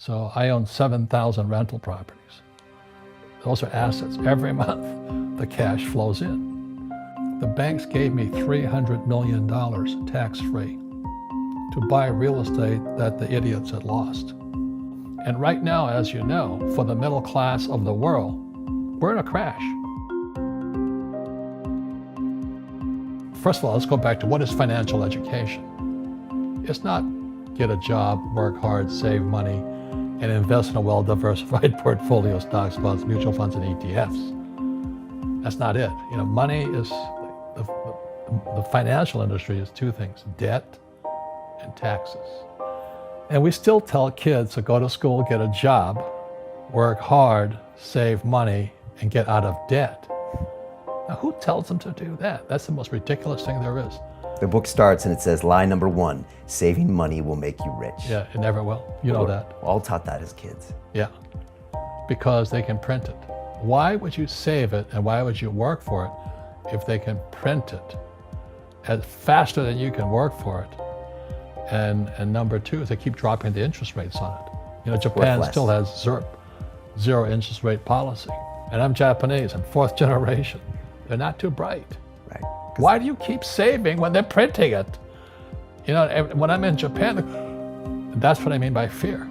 So I own 7,000 rental properties. Those are assets. Every month, the cash flows in. The banks gave me $300 million tax-free to buy real estate that the idiots had lost. And right now, as you know, for the middle class of the world, we're in a crash. First of all, let's go back to what is financial education. It's not get a job, work hard, save money, and invest in a well-diversified portfolio of stocks, bonds, mutual funds, and ETFs. That's not it. You know, money is, the financial industry is two things: debt and taxes. And we still tell kids to go to school, get a job, work hard, save money, and get out of debt. Now, who tells them to do that? That's the most ridiculous thing there is. The book starts and it says, lie number 1, saving money will make you rich. Yeah, it never will. You know that. We're all taught that as kids. Yeah, because they can print it. Why would you save it and why would you work for it if they can print it as faster than you can work for it? And number 2 is they keep dropping the interest rates on it. You know, Japan still has zero interest rate policy. And I'm Japanese, I'm 4th generation. They're not too bright. Right. Why do you keep saving when they're printing it? You know, when I'm in Japan, that's what I mean by fear.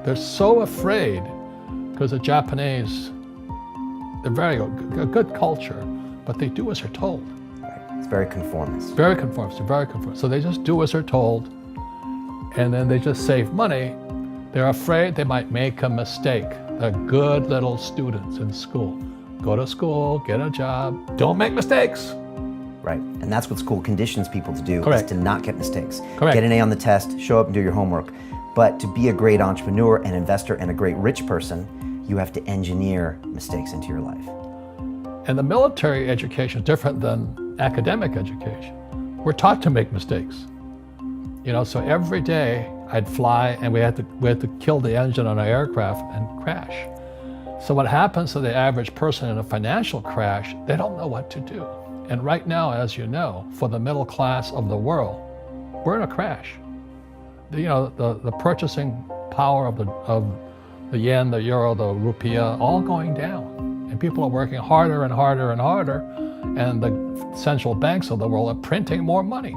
They're so afraid because the Japanese, they're very good culture, but they do as they're told. Right. It's very conformist. Very conformist, very conformist. So they just do as they're told, and then they just save money. They're afraid they might make a mistake. They're good little students in school. Go to school, get a job, don't make mistakes. Right, and that's what school conditions people to do, Correct. is to not get mistakes. Correct. Get an A on the test, show up and do your homework. But to be a great entrepreneur, an investor, and a great rich person, you have to engineer mistakes into your life. And the military education is different than academic education. We're taught to make mistakes. You know, so every day I'd fly and we had to kill the engine on our aircraft and crash. So what happens to the average person in a financial crash, they don't know what to do. And right now, as you know, for the middle class of the world, we're in a crash. You know, the purchasing power of the yen, the euro, the rupiah, all going down. And people are working harder and harder and harder, and the central banks of the world are printing more money.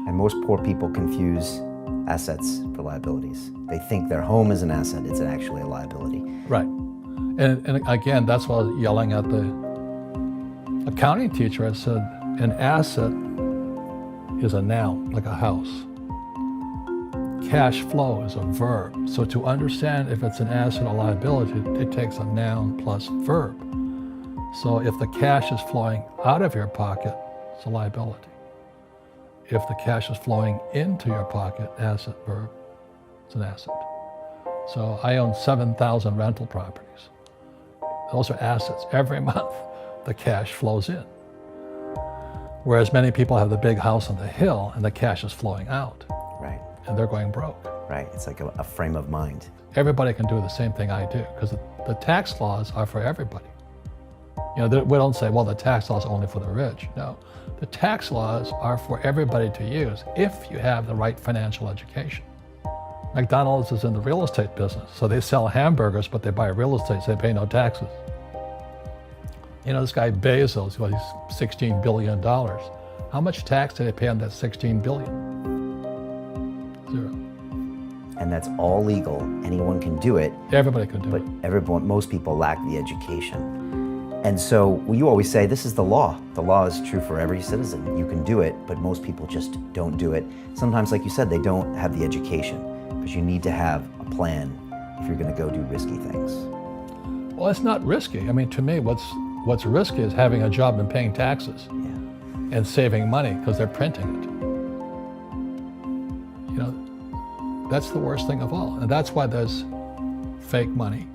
And most poor people confuse assets for liabilities. They think their home is an asset, it's actually a liability. Right. And again, that's why I was yelling at the accounting teacher. I said, an asset is a noun, like a house. Cash flow is a verb. So to understand if it's an asset or liability, it takes a noun plus verb. So if the cash is flowing out of your pocket, it's a liability. If the cash is flowing into your pocket, asset, verb, it's an asset. So I own 7,000 rental properties. Those are assets. Every month, the cash flows in. Whereas many people have the big house on the hill and the cash is flowing out. Right. And they're going broke. Right, it's like a frame of mind. Everybody can do the same thing I do because the tax laws are for everybody. You know, we don't say, well, the tax laws are only for the rich. No, the tax laws are for everybody to use if you have the right financial education. McDonald's is in the real estate business, so they sell hamburgers, but they buy real estate, so they pay no taxes. You know, this guy Bezos, well, he's $16 billion. How much tax did they pay on that $16 billion? 0. And that's all legal. Anyone can do it. Everybody can do it. But most people lack the education. And so you always say, this is the law. The law is true for every citizen. You can do it, but most people just don't do it. Sometimes, like you said, they don't have the education. But you need to have a plan if you're going to go do risky things. Well, it's not risky. I mean, to me, what's risky is having a job and paying taxes and saving money because they're printing it. You know, that's the worst thing of all. And that's why there's fake money,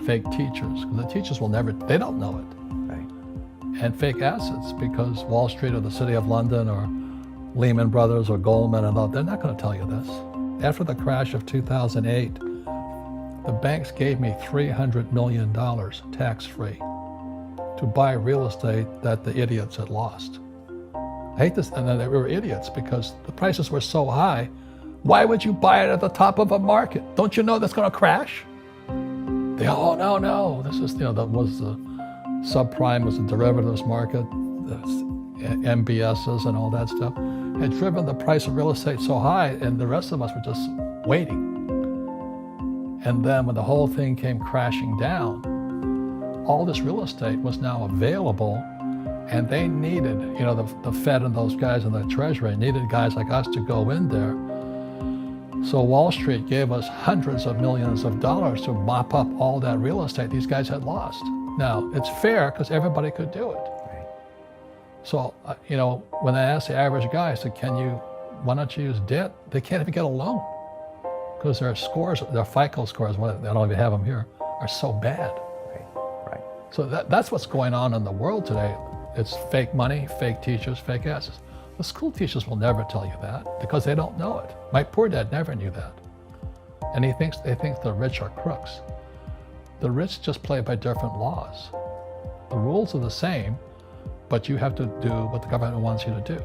fake teachers, because the teachers will never, they don't know it. Right. And fake assets, because Wall Street or the City of London or Lehman Brothers or Goldman and all, they're not going to tell you this. After the crash of 2008, the banks gave me $300 million tax-free to buy real estate that the idiots had lost. I hate this, and they were idiots because the prices were so high, Why would you buy it at the top of a market? Don't you know that's going to crash? They go, oh, no. This is, that was the subprime, was the derivatives market, the MBSs and all that stuff. Had driven the price of real estate so high, and the rest of us were just waiting. And then when the whole thing came crashing down, all this real estate was now available, and they needed, the Fed and those guys in the Treasury needed guys like us to go in there. So Wall Street gave us hundreds of millions of dollars to mop up all that real estate these guys had lost. Now, it's fair because everybody could do it. Right. So, when I asked the average guy, I said, why don't you use debt? They can't even get a loan because their scores, their FICO scores, I don't even have them here, are so bad. Right. So that's what's going on in the world today. It's fake money, fake teachers, fake asses. The school teachers will never tell you that because they don't know it. My poor dad never knew that. And they think the rich are crooks. The rich just play by different laws. The rules are the same, but you have to do what the government wants you to do.